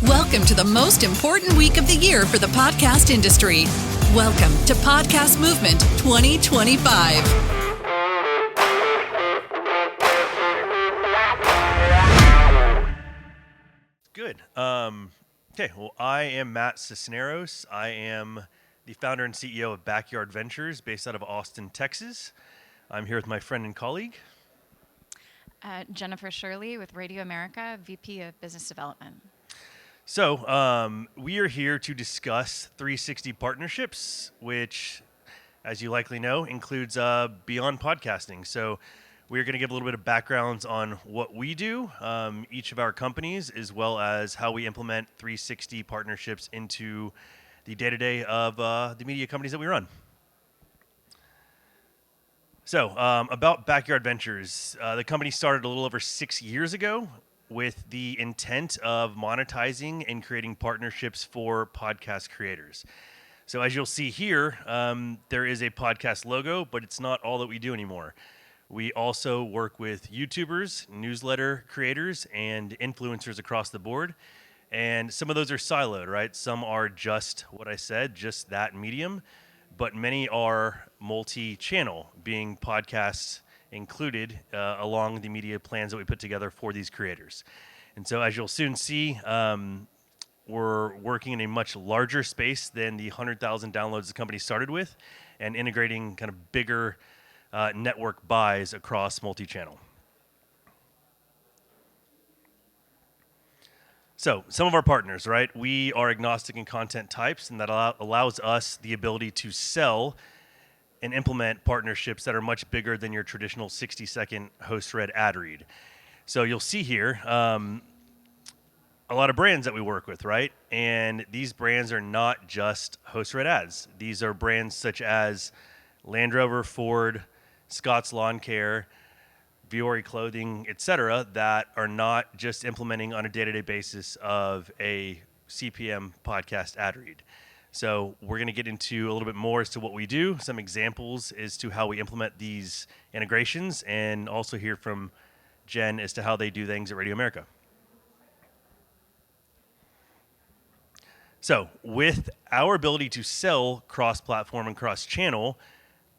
Welcome to the most important week of the year for the podcast industry. Welcome to Podcast Movement 2025. Good. Okay, well, I am Matt Cisneros. I am the founder and CEO of Backyard Ventures, based out of Austin, Texas. I'm here with my friend and colleague. Jennifer Shirley with Radio America, VP of Business Development. So we are here to discuss 360 partnerships, which, as you likely know, includes beyond podcasting. So we're going to give a little bit of backgrounds on what we do, each of our companies, as well as how we implement 360 partnerships into the day-to-day of the media companies that we run. So about Backyard Ventures, the company started a little over 6 years ago with the intent of monetizing and creating partnerships for podcast creators. So as you'll see here, there is a podcast logo, but it's not all that we do anymore. We also work with YouTubers, newsletter creators, and influencers across the board. And some of those are siloed, right? Some are just what I said, just that medium, but many are multi-channel, being podcasts included along the media plans that we put together for these creators. And so as you'll soon see, we're working in a much larger space than the 100,000 downloads the company started with, and integrating kind of bigger network buys across multi-channel. So some of our partners, right? We are agnostic in content types, and that allows us the ability to sell and implement partnerships that are much bigger than your traditional 60-second host-read ad read. So you'll see here a lot of brands that we work with, right? And these brands are not just host-read ads. These are brands such as Land Rover, Ford, Scott's Lawn Care, Viore Clothing, etc., that are not just implementing on a day-to-day basis of a CPM podcast ad read. So we're going to get into a little bit more as to what we do, some examples as to how we implement these integrations, and also hear from Jen as to how they do things at Radio America. So with our ability to sell cross-platform and cross-channel,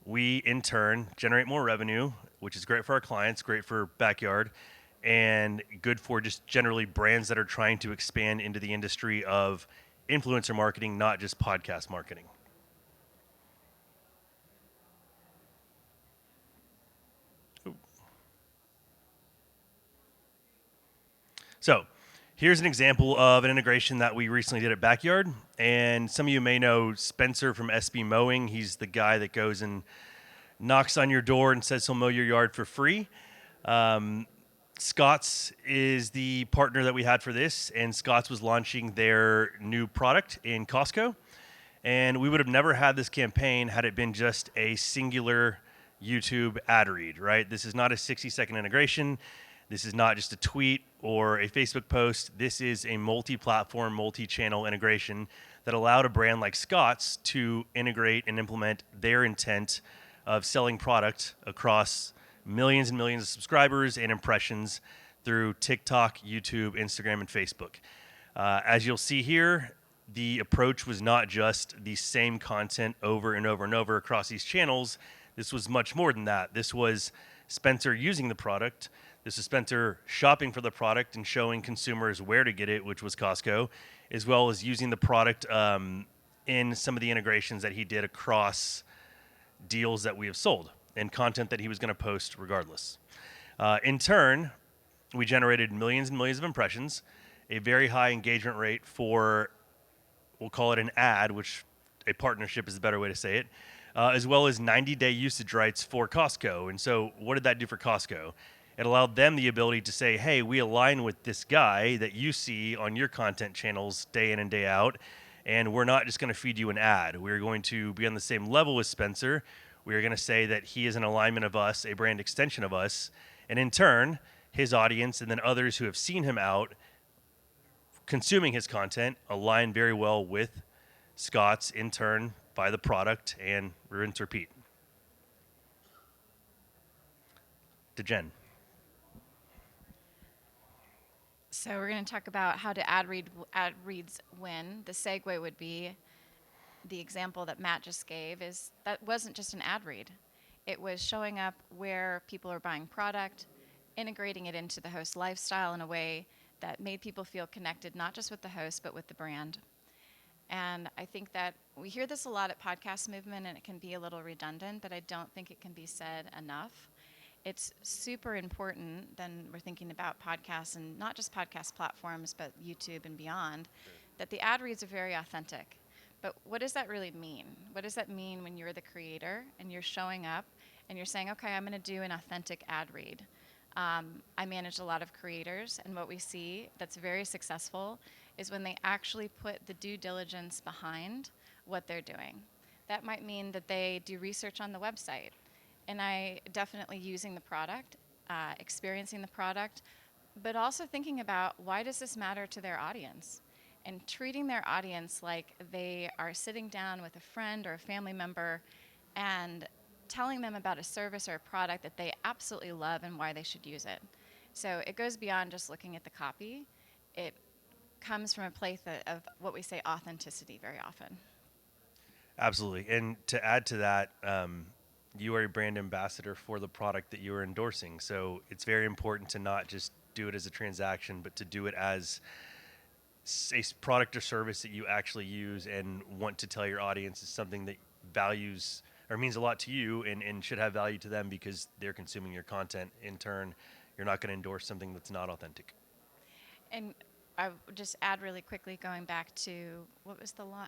we in turn generate more revenue, which is great for our clients, great for Backyard, and good for just generally brands that are trying to expand into the industry of influencer marketing, not just podcast marketing. Ooh. So here's an example of an integration that we recently did at Backyard. And some of you may know Spencer from SB Mowing. He's the guy that goes and knocks on your door and says he'll mow your yard for free. Scott's is the partner that we had for this, and Scott's was launching their new product in Costco. And we would have never had this campaign had it been just a singular YouTube ad read, right? This is not a 60-second integration. This is not just a tweet or a Facebook post. This is a multi-platform, multi-channel integration that allowed a brand like Scott's to integrate and implement their intent of selling product across millions and millions of subscribers and impressions through TikTok, YouTube, Instagram, and Facebook. As you'll see here, the approach was not just the same content over and over and over across these channels. This was much more than that. This was Spencer using the product. This is Spencer shopping for the product and showing consumers where to get it, which was Costco, as well as using the product in some of the integrations that he did across deals that we have sold and content that he was going to post regardless. In turn, we generated millions and millions of impressions, a very high engagement rate for, we'll call it an ad, which a partnership is a better way to say it, as well as 90-day usage rights for Costco. And so what did that do for Costco? It allowed them the ability to say, hey, we align with this guy that you see on your content channels day in and day out, and we're not just going to feed you an ad. We're going to be on the same level with Spencer. We are going to say that he is an alignment of us, a brand extension of us, and in turn, his audience and then others who have seen him out consuming his content align very well with Scott's, in turn, buy the product and rinse repeat. To Jen. So we're going to talk about how to ad reads win. The segue would be the example that Matt just gave is that wasn't just an ad read. It was showing up where people are buying product, integrating it into the host lifestyle in a way that made people feel connected not just with the host but with the brand. And I think that we hear this a lot at Podcast Movement, and it can be a little redundant, but I don't think it can be said enough. It's super important then we're thinking about podcasts, and not just podcast platforms, but YouTube and beyond, that the ad reads are very authentic. But what does that really mean? What does that mean when you're the creator and you're showing up and you're saying, okay, I'm going to do an authentic ad read? I manage a lot of creators, and what we see that's very successful is when they actually put the due diligence behind what they're doing. That might mean that they do research on the website, and I definitely using the product, experiencing the product, but also thinking about why does this matter to their audience, and treating their audience like they are sitting down with a friend or a family member and telling them about a service or a product that they absolutely love and why they should use it. So it goes beyond just looking at the copy. It comes from a place of what we say authenticity very often. Absolutely. And to add to that, you are a brand ambassador for the product that you are endorsing. So it's very important to not just do it as a transaction, but to do it as a product or service that you actually use and want to tell your audience is something that values or means a lot to you and should have value to them because they're consuming your content. In turn, you're not going to endorse something that's not authentic. And I would just add really quickly, going back to what was the law?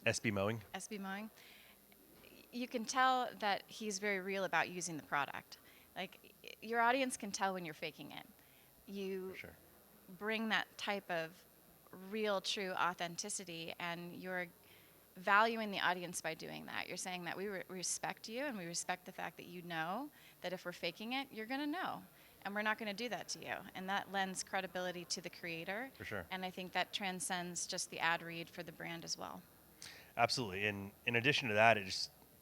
SB Mowing. SB Mowing. You can tell that he's very real about using the product. Like your audience can tell when you're faking it. You For sure. bring that type of real, true authenticity, and you're valuing the audience by doing that. You're saying that we respect you, and we respect the fact that you know that if we're faking it, you're going to know. And we're not going to do that to you. And that lends credibility to the creator. For sure. And I think that transcends just the ad read for the brand as well. Absolutely. And in addition to that,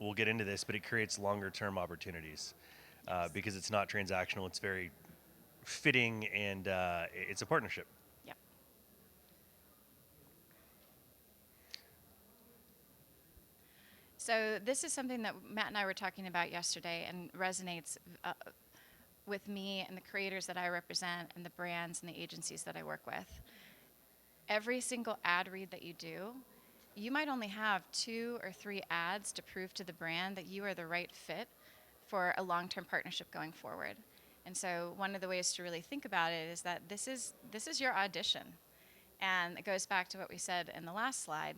we'll get into this, but it creates longer term opportunities because it's not transactional. It's very fitting, and it's a partnership. Yep. So this is something that Matt and I were talking about yesterday and resonates with me and the creators that I represent and the brands and the agencies that I work with. Every single ad read that you do, you might only have 2 or 3 ads to prove to the brand that you are the right fit for a long-term partnership going forward. And so one of the ways to really think about it is that this is your audition. And it goes back to what we said in the last slide.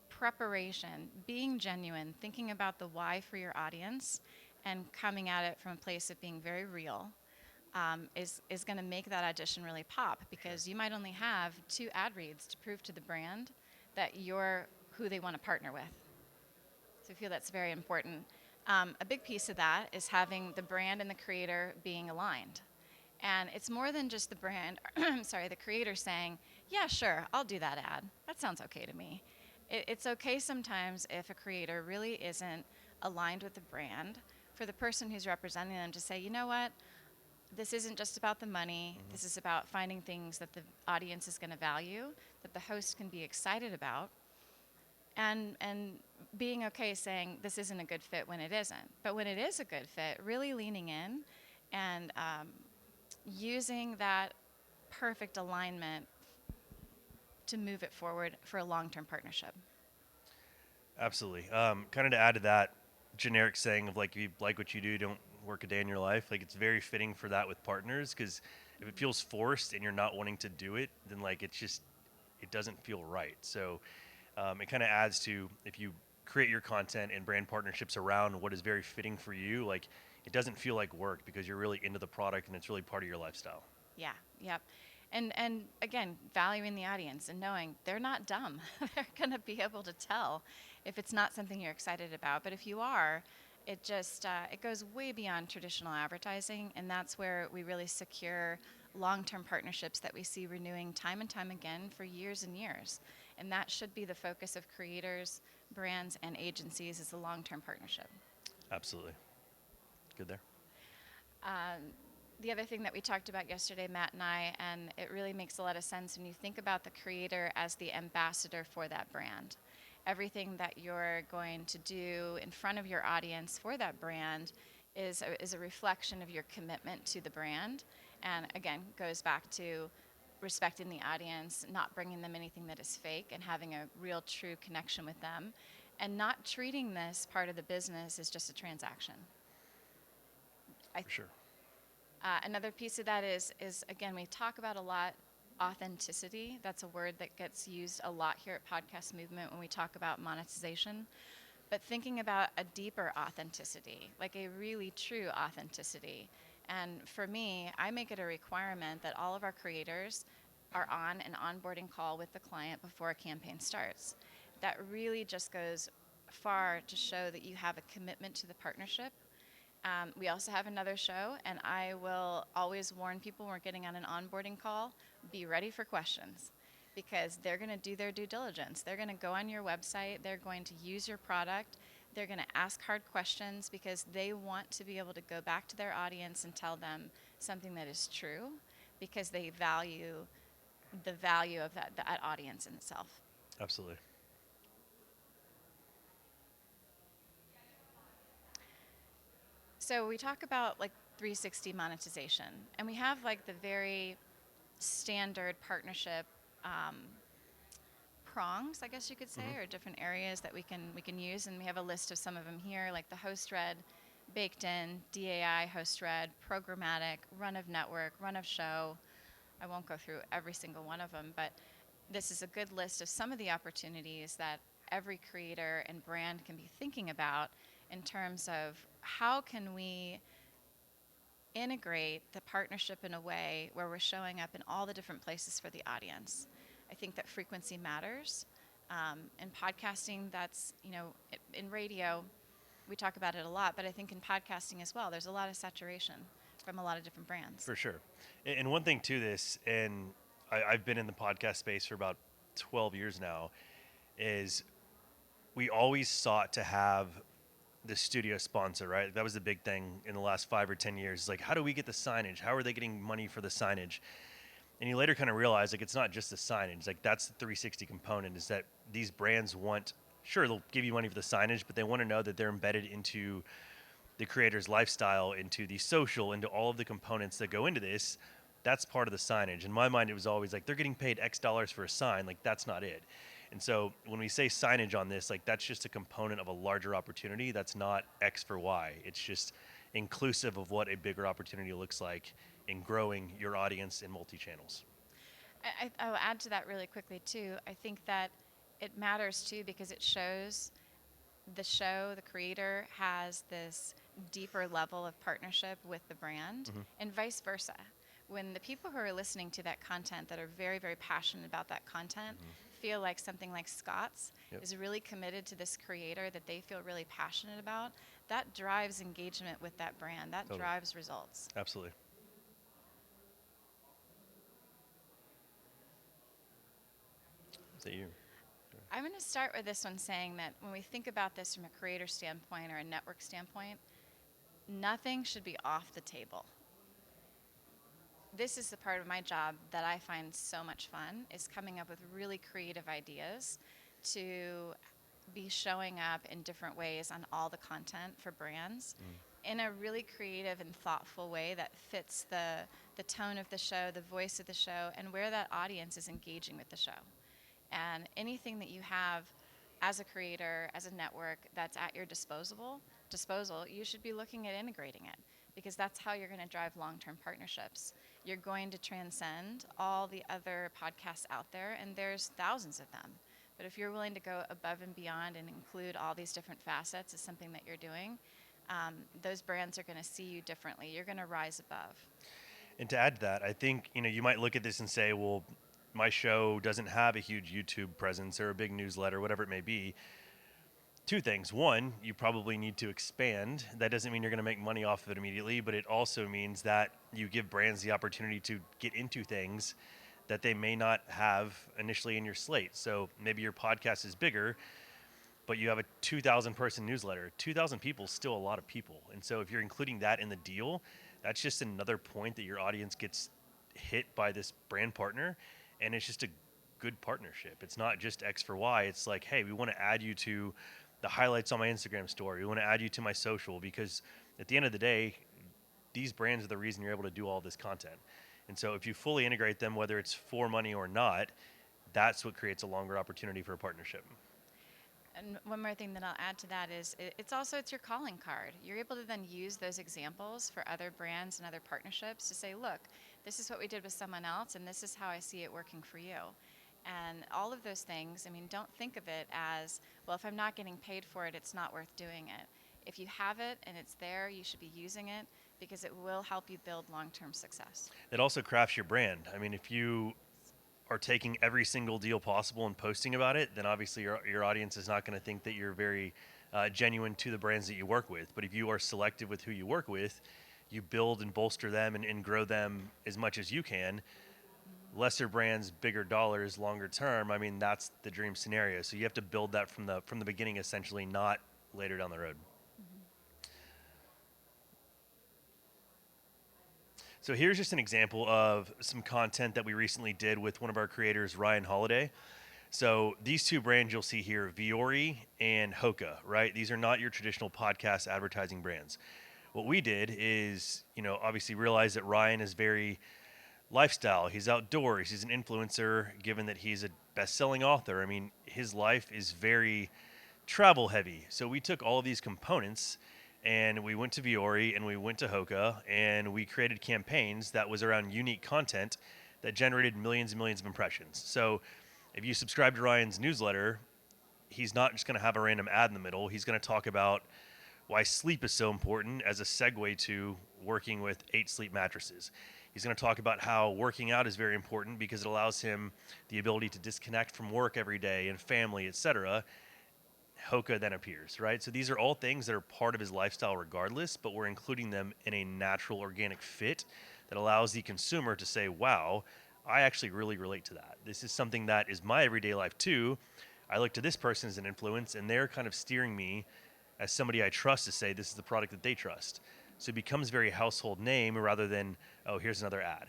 Preparation, being genuine, thinking about the why for your audience, and coming at it from a place of being very real is going to make that audition really pop, because you might only have 2 ad reads to prove to the brand that you're who they want to partner with. So I feel that's very important. A big piece of that is having the brand and the creator being aligned. And it's more than just the brand, the creator saying, yeah, sure, I'll do that ad. That sounds okay to me. It's okay sometimes if a creator really isn't aligned with the brand, for the person who's representing them to say, you know what, this isn't just about the money. This is about finding things that the audience is going to value, that the host can be excited about, and being okay saying this isn't a good fit when it isn't. But when it is a good fit, really leaning in and using that perfect alignment to move it forward for a long-term partnership. Absolutely. Kind of to add to that generic saying of like, if you like what you do, don't work a day in your life. Like, it's very fitting for that with partners, because if it feels forced and you're not wanting to do it, then like it doesn't feel right. So it kind of adds to, if you create your content and brand partnerships around what is very fitting for you, like it doesn't feel like work because you're really into the product and it's really part of your lifestyle. Yeah, yep. And again, valuing the audience and knowing they're not dumb. They're going to be able to tell if it's not something you're excited about. But if you are, it just it goes way beyond traditional advertising, and that's where we really secure long-term partnerships that we see renewing time and time again for years and years. And that should be the focus of creators, brands, and agencies, is a long-term partnership. Absolutely. Good there. the other thing that we talked about yesterday, Matt and I, and it really makes a lot of sense when you think about the creator as the ambassador for that brand. Everything that you're going to do in front of your audience for that brand is a reflection of your commitment to the brand. And again, goes back to respecting the audience, not bringing them anything that is fake, and having a real, true connection with them, and not treating this part of the business as just a transaction. For sure. Another piece of that is again, we talk about a lot authenticity. That's a word that gets used a lot here at Podcast Movement when we talk about monetization. But thinking about a deeper authenticity, like a really true authenticity. And for me, I make it a requirement that all of our creators are on an onboarding call with the client before a campaign starts. That really just goes far to show that you have a commitment to the partnership. We also have another show, and I will always warn people when we're getting on an onboarding call, be ready for questions, because they're going to do their due diligence. They're going to go on your website. They're going to use your product. They're going to ask hard questions because they want to be able to go back to their audience and tell them something that is true, because they value the value of that audience in itself. Absolutely. So we talk about like 360 monetization, and we have like the very standard partnership prongs, I guess you could say, or different areas that we can use, and we have a list of some of them here, like the host read, baked in, DAI host read, programmatic, run of network, run of show. I won't go through every single one of them, but this is a good list of some of the opportunities that every creator and brand can be thinking about in terms of how can we integrate the partnership in a way where we're showing up in all the different places for the audience. I think that frequency matters. In podcasting, that's, in radio, we talk about it a lot, but I think in podcasting as well, there's a lot of saturation from a lot of different brands. For sure. And one thing to this, and I've been in the podcast space for about 12 years now, is we always sought to have the studio sponsor, right? That was the big thing in the last 5 or 10 years. Like, how do we get the signage? How are they getting money for the signage? And you later kind of realize, like, it's not just the signage. Like, that's the 360 component, is that these brands want, sure, they'll give you money for the signage, but they want to know that they're embedded into the creator's lifestyle, into the social, into all of the components that go into this. That's part of the signage. In my mind, it was always like, they're getting paid X dollars for a sign. Like, that's not it. And so when we say signage on this, like, that's just a component of a larger opportunity. That's not X for Y. It's just inclusive of what a bigger opportunity looks like in growing your audience in multi-channels. I'll add to that really quickly too. I think that it matters too because it shows the creator has this deeper level of partnership with the brand, and vice versa. When the people who are listening to that content that are very, very passionate about that content feel like something like Scott's is really committed to this creator that they feel really passionate about, that drives engagement with that brand. That drives results. Absolutely. Is that you? I'm going to start with this one saying that when we think about this from a creator standpoint or a network standpoint, nothing should be off the table. This is the part of my job that I find so much fun, is coming up with really creative ideas to be showing up in different ways on all the content for brands in a really creative and thoughtful way that fits the tone of the show, the voice of the show, and where that audience is engaging with the show. And anything that you have as a creator, as a network, that's at your disposal, you should be looking at integrating it, because that's how you're going to drive long-term partnerships. You're going to transcend all the other podcasts out there, and there's thousands of them. But if you're willing to go above and beyond and include all these different facets as something that you're doing, those brands are going to see you differently. You're going to rise above. And to add to that, I think, you might look at this and say, well, my show doesn't have a huge YouTube presence or a big newsletter, whatever it may be. Two things. One, you probably need to expand. That doesn't mean you're going to make money off of it immediately, but it also means that you give brands the opportunity to get into things that they may not have initially in your slate. So maybe your podcast is bigger, but you have a 2,000 person newsletter. 2,000 people is still a lot of people. And so if you're including that in the deal, that's just another point that your audience gets hit by this brand partner, and it's just a good partnership. It's not just X for Y. It's like, hey, we want to add you to the highlights on my Instagram story. We want to add you to my social, because at the end of the day, these brands are the reason you're able to do all this content. And so if you fully integrate them, whether it's for money or not, that's what creates a longer opportunity for a partnership. And one more thing that I'll add to that is it's your calling card. You're able to then use those examples for other brands and other partnerships to say, look, this is what we did with someone else, and this is how I see it working for you. And all of those things, I mean, don't think of it as, well, if I'm not getting paid for it, it's not worth doing it. If you have it and it's there, you should be using it, because it will help you build long-term success. It also crafts your brand. I mean, if you are taking every single deal possible and posting about it, then obviously your audience is not going to think that you're very genuine to the brands that you work with. But if you are selective with who you work with, you build and bolster them and grow them as much as you can. Lesser brands, bigger dollars, longer term. I mean, that's the dream scenario. So you have to build that from the beginning, essentially, not later down the road. So here's just an example of some content that we recently did with one of our creators, Ryan Holiday. So these two brands you'll see here, Viore and Hoka, right? These are not your traditional podcast advertising brands. What we did is, obviously realize that Ryan is very lifestyle. He's outdoors. He's an influencer, given that he's a best-selling author. I mean, his life is very travel heavy. So we took all of these components and we went to Viore and we went to Hoka and we created campaigns that was around unique content that generated millions and millions of impressions. So if you subscribe to Ryan's newsletter, he's not just going to have a random ad in the middle. He's going to talk about why sleep is so important as a segue to working with 8 sleep mattresses. He's going to talk about how working out is very important because it allows him the ability to disconnect from work every day and family, etc. Hoka then appears, right? So these are all things that are part of his lifestyle regardless, but we're including them in a natural, organic fit that allows the consumer to say, wow, I actually really relate to that. This is something that is my everyday life too. I look to this person as an influence, and they're kind of steering me as somebody I trust to say this is the product that they trust. So it becomes very household name rather than, oh, here's another ad.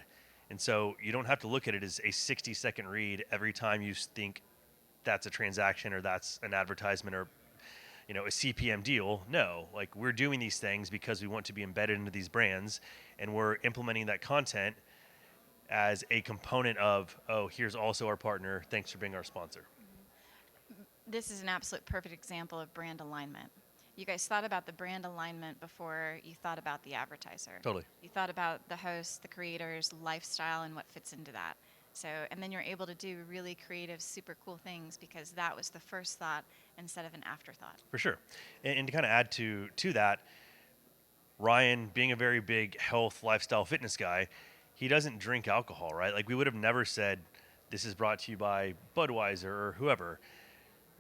And so you don't have to look at it as a 60-second read every time you think that's a transaction or that's an advertisement or a CPM deal. No, like, we're doing these things because we want to be embedded into these brands, and we're implementing that content as a component of, oh, here's also our partner. Thanks for being our sponsor. This is an absolute perfect example of brand alignment. You guys thought about the brand alignment before you thought about the advertiser. Totally. You thought about the host, the creators, lifestyle, and what fits into that. So, and then you're able to do really creative, super cool things because that was the first thought instead of an afterthought. For sure. And to kind of add to that, Ryan, being a very big health, lifestyle, fitness guy, he doesn't drink alcohol, right? Like, we would have never said, this is brought to you by Budweiser or whoever.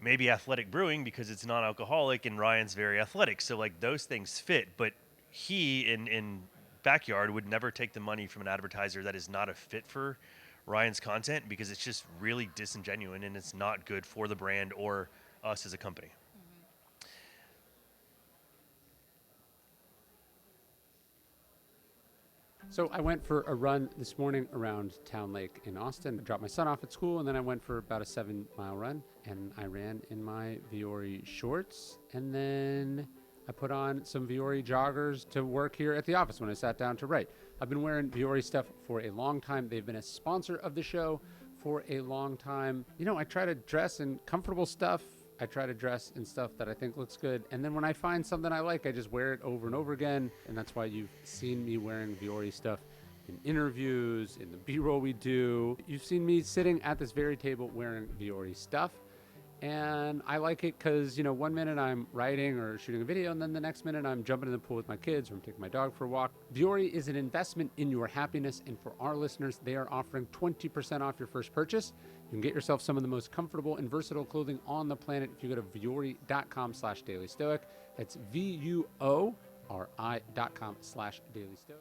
Maybe Athletic Brewing because it's non-alcoholic and Ryan's very athletic. So, like, those things fit. But he, in backyard, would never take the money from an advertiser that is not a fit for Ryan's content because it's just really disingenuous and it's not good for the brand or us as a company. So I went for a run this morning around Town Lake in Austin. I dropped my son off at school, and then I went for about a 7-mile run, and I ran in my Viore shorts, and then I put on some Viore joggers to work here at the office when I sat down to write. I've been wearing Viore stuff for a long time. They've been a sponsor of the show for a long time. I try to dress in comfortable stuff. I try to dress in stuff that I think looks good. And then when I find something I like, I just wear it over and over again. And that's why you've seen me wearing Viore stuff in interviews, in the B-roll we do. You've seen me sitting at this very table wearing Viore stuff. And I like it because, 1 minute I'm writing or shooting a video, and then the next minute I'm jumping in the pool with my kids or I'm taking my dog for a walk. Viore is an investment in your happiness, and for our listeners, they are offering 20% off your first purchase. You can get yourself some of the most comfortable and versatile clothing on the planet if you go to viore.com/dailystoic. That's VUORI.com/dailystoic.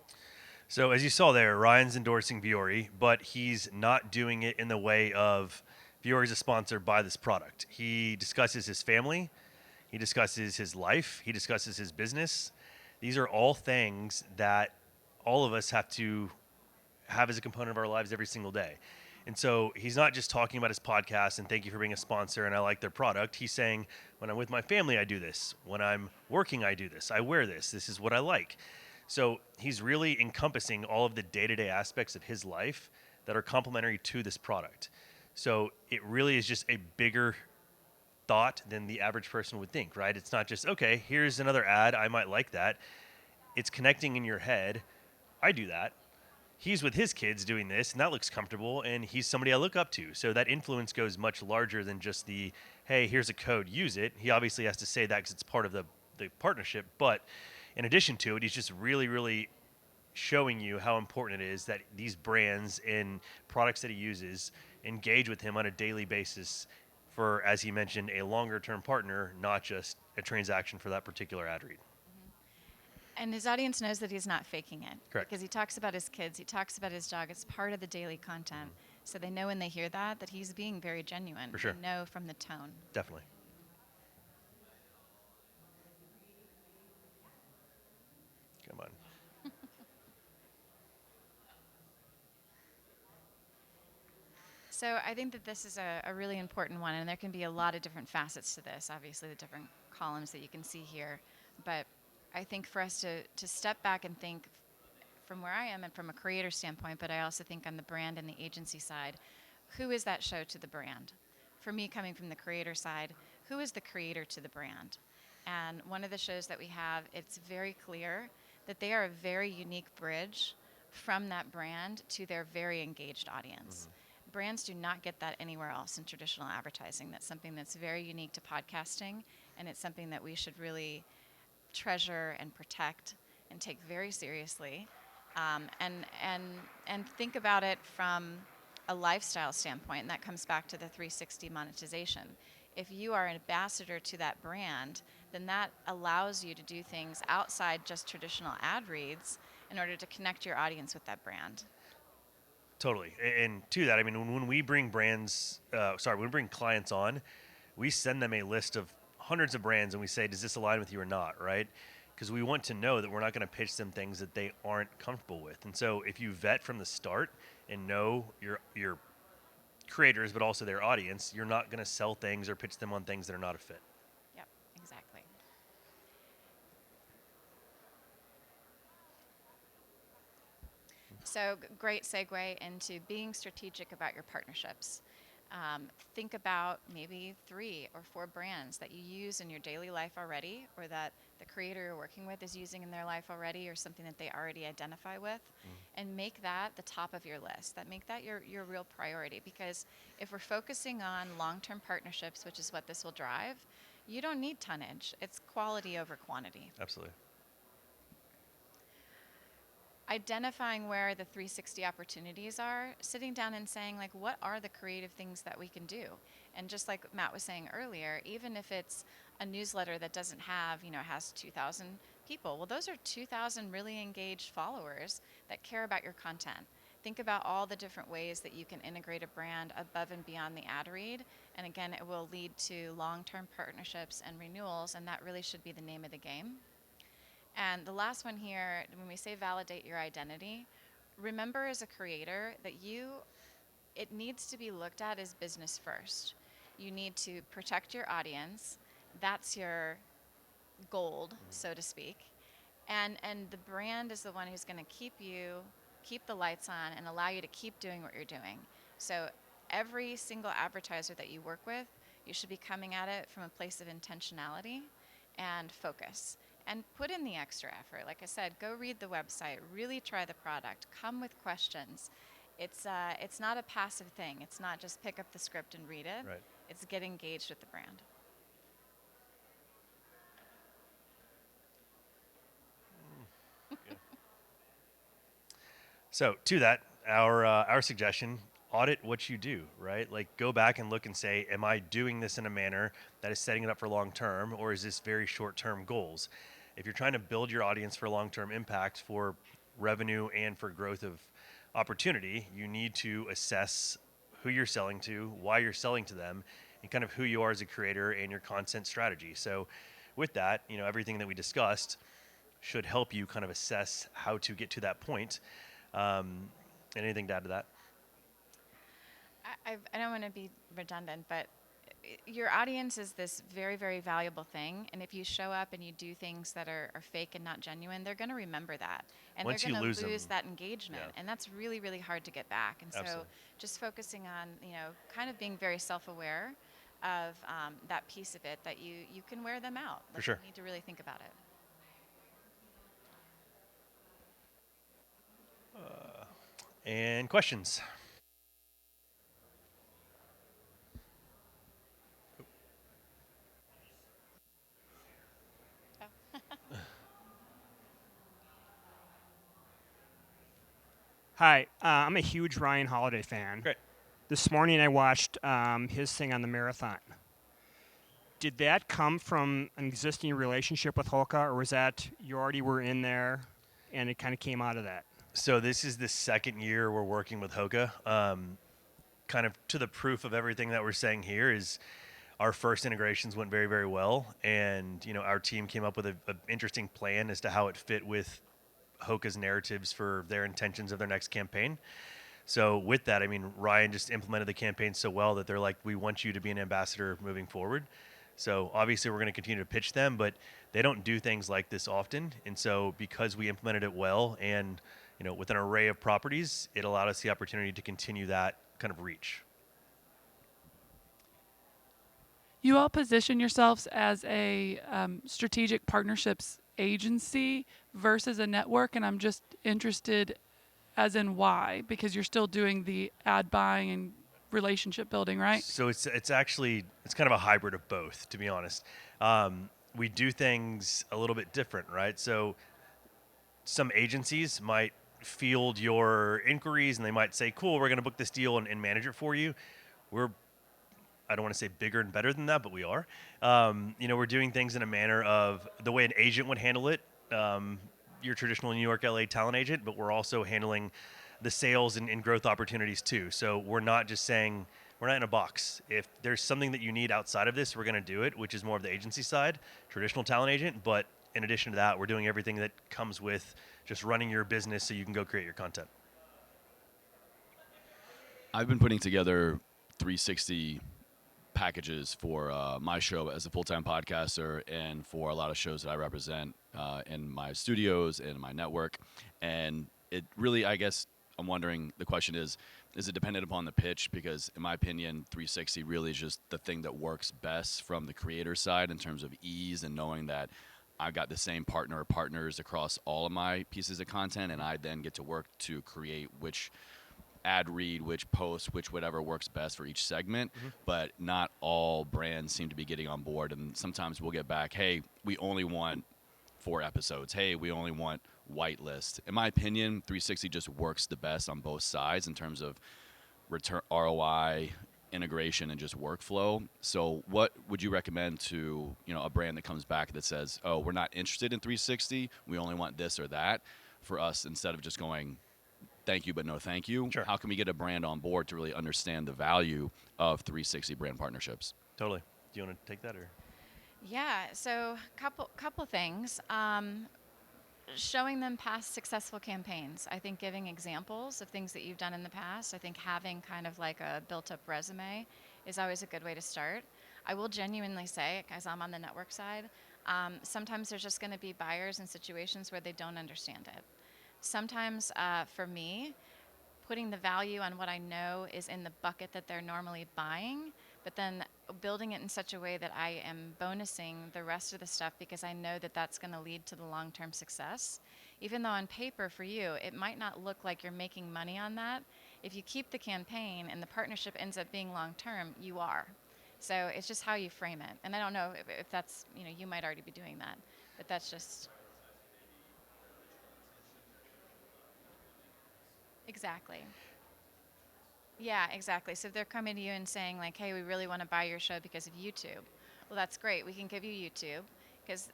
So as you saw there, Ryan's endorsing Viore, but he's not doing it in the way of Viore is a sponsor by this product. He discusses his family. He discusses his life. He discusses his business. These are all things that all of us have to have as a component of our lives every single day. And so he's not just talking about his podcast and thank you for being a sponsor and I like their product. He's saying, when I'm with my family, I do this. When I'm working, I do this. I wear this. This is what I like. So he's really encompassing all of the day-to-day aspects of his life that are complementary to this product. So it really is just a bigger thought than the average person would think, right? It's not just, okay, here's another ad. I might like that. It's connecting in your head. I do that. He's with his kids doing this, and that looks comfortable, and he's somebody I look up to. So that influence goes much larger than just the, hey, here's a code, use it. He obviously has to say that because it's part of the partnership. But in addition to it, he's just really, really showing you how important it is that these brands and products that he uses engage with him on a daily basis for, as he mentioned, a longer-term partner, not just a transaction for that particular ad read. And his audience knows that he's not faking it. Correct. Because he talks about his kids, he talks about his dog. It's part of the daily content. So they know when they hear that he's being very genuine. For sure. They know from the tone. Definitely. Come on. So I think that this is a really important one, and there can be a lot of different facets to this, obviously the different columns that you can see here. But I think for us to step back and think from where I am and from a creator standpoint, but I also think on the brand and the agency side, who is that show to the brand? For me, coming from the creator side, who is the creator to the brand? And one of the shows that we have, it's very clear that they are a very unique bridge from that brand to their very engaged audience. Brands do not get that anywhere else in traditional advertising. That's something that's very unique to podcasting, and it's something that we should really treasure and protect and take very seriously, and think about it from a lifestyle standpoint, and that comes back to the 360 monetization. If you are an ambassador to that brand, then that allows you to do things outside just traditional ad reads in order to connect your audience with that brand. Totally. And to that, I mean, when we bring when we bring clients on, we send them a list of hundreds of brands and we say, does this align with you or not, right? Because we want to know that we're not going to pitch them things that they aren't comfortable with. And so if you vet from the start and know your creators, but also their audience, you're not going to sell things or pitch them on things that are not a fit. Yep, exactly. So great segue into being strategic about your partnerships. Think about maybe 3 or 4 brands that you use in your daily life already, or that the creator you're working with is using in their life already, or something that they already identify with, and make that the top of your list. Make that your real priority, because if we're focusing on long-term partnerships, which is what this will drive, you don't need tonnage. It's quality over quantity. Absolutely. Identifying where the 360 opportunities are, sitting down and saying, like, what are the creative things that we can do? And just like Matt was saying earlier, even if it's a newsletter that doesn't have, it has 2,000 people, well, those are 2,000 really engaged followers that care about your content. Think about all the different ways that you can integrate a brand above and beyond the ad read. And again, it will lead to long-term partnerships and renewals, and that really should be the name of the game. And the last one here, when we say validate your identity, remember as a creator that it needs to be looked at as business first. You need to protect your audience. That's your gold, so to speak. And the brand is the one who's going to keep the lights on and allow you to keep doing what you're doing. So every single advertiser that you work with, you should be coming at it from a place of intentionality and focus. And put in the extra effort. Like I said, go read the website, really try the product, come with questions. It's not a passive thing. It's not just pick up the script and read it. Right. It's get engaged with the brand. So to that, our suggestion, audit what you do, right? Like go back and look and say, am I doing this in a manner that is setting it up for long term, or is this very short term goals? If you're trying to build your audience for long-term impact, for revenue and for growth of opportunity, you need to assess who you're selling to, why you're selling to them, and kind of who you are as a creator and your content strategy. So with that, everything that we discussed, should help you kind of assess how to get to that point. Anything to add to that? I don't want to be redundant, but your audience is this very, very valuable thing. And if you show up and you do things that are fake and not genuine, they're going to remember that. And Once they're you going to lose lose them, that engagement. yeah. And that's really, really hard to get back. And so Absolutely. just focusing on, kind of being very self-aware of that piece of it, that you can wear them out. For sure. You need to really think about it. And questions? Hi, I'm a huge Ryan Holiday fan. Great. This morning I watched his thing on the marathon. Did that come from an existing relationship with Hoka, or was that you already were in there and it kind of came out of that? So this is the second year we're working with Hoka. Kind of to the proof of everything that we're saying here is our first integrations went very, very well. And, our team came up with an interesting plan as to how it fit with Hoka's narratives for their intentions of their next campaign. So with that, Ryan just implemented the campaign so well that they're like, we want you to be an ambassador moving forward. So obviously we're going to continue to pitch them, but they don't do things like this often. And so because we implemented it well and, with an array of properties, it allowed us the opportunity to continue that kind of reach. You all position yourselves as a strategic partnerships agency versus a network, and I'm just interested as in why, because you're still doing the ad buying and relationship building, right? So it's kind of a hybrid of both, to be honest. We do things a little bit different, right? So some agencies might field your inquiries and they might say, cool, we're going to book this deal and manage it for you. I don't want to say bigger and better than that, but we are. We're doing things in a manner of the way an agent would handle it, your traditional New York, LA talent agent, but we're also handling the sales and growth opportunities too. So we're not just saying, we're not in a box. If there's something that you need outside of this, we're going to do it, which is more of the agency side, traditional talent agent. But in addition to that, we're doing everything that comes with just running your business so you can go create your content. I've been putting together 360 packages for my show as a full-time podcaster and for a lot of shows that I represent in my studios and my network. And it really, I guess, I'm wondering, the question is it dependent upon the pitch? Because in my opinion, 360 really is just the thing that works best from the creator side in terms of ease and knowing that I've got the same partner or partners across all of my pieces of content, and I then get to work to create which ad read, which post, which whatever works best for each segment. Mm-hmm. But not all brands seem to be getting on board, and sometimes we'll get back, hey, we only want 4 episodes. Hey, we only want whitelist. In my opinion, 360 just works the best on both sides in terms of return ROI, integration, and just workflow. So what would you recommend to a brand that comes back that says, oh, we're not interested in 360, we only want this or that, for us, instead of just going, thank you, but no thank you? Sure. How can we get a brand on board to really understand the value of 360 brand partnerships? Totally. Do you want to take that, or? Yeah, so couple things. Showing them past successful campaigns. I think giving examples of things that you've done in the past. I think having kind of like a built-up resume is always a good way to start. I will genuinely say, as I'm on the network side, sometimes there's just going to be buyers in situations where they don't understand it. Sometimes, for me, putting the value on what I know is in the bucket that they're normally buying, but then building it in such a way that I am bonusing the rest of the stuff because I know that that's going to lead to the long-term success. Even though on paper for you, it might not look like you're making money on that. If you keep the campaign and the partnership ends up being long-term, you are. So it's just how you frame it. And I don't know if that's, you might already be doing that, but that's just... Exactly. Yeah, exactly. So if they're coming to you and saying like, hey, we really want to buy your show because of YouTube. Well, that's great. We can give you YouTube. Because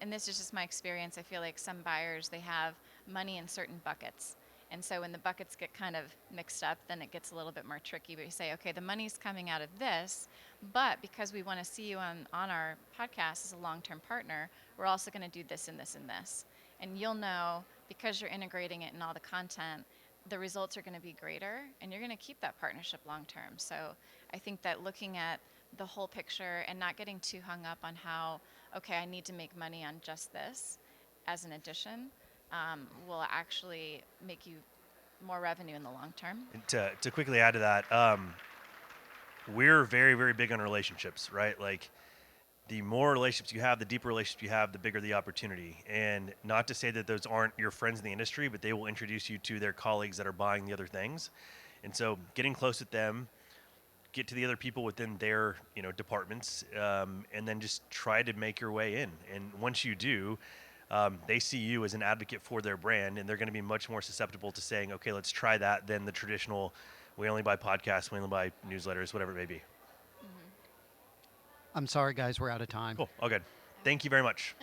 and this is just my experience, I feel like some buyers, they have money in certain buckets. And so when the buckets get kind of mixed up, then it gets a little bit more tricky. But you say, okay, the money's coming out of this, but because we want to see you on our podcast as a long-term partner, we're also going to do this and this and this. And you'll know, because you're integrating it in all the content, the results are going to be greater, and you're going to keep that partnership long term. So I think that looking at the whole picture and not getting too hung up on how, okay, I need to make money on just this as an addition, will actually make you more revenue in the long term. And to quickly add to that, we're very, very big on relationships, right? Like, the more relationships you have, the deeper relationships you have, the bigger the opportunity. And not to say that those aren't your friends in the industry, but they will introduce you to their colleagues that are buying the other things. And so getting close with them, get to the other people within their departments, and then just try to make your way in. And once you do, they see you as an advocate for their brand, and they're going to be much more susceptible to saying, okay, let's try that, than the traditional, we only buy podcasts, we only buy newsletters, whatever it may be. I'm sorry, guys, we're out of time. Cool. All good. Thank you very much.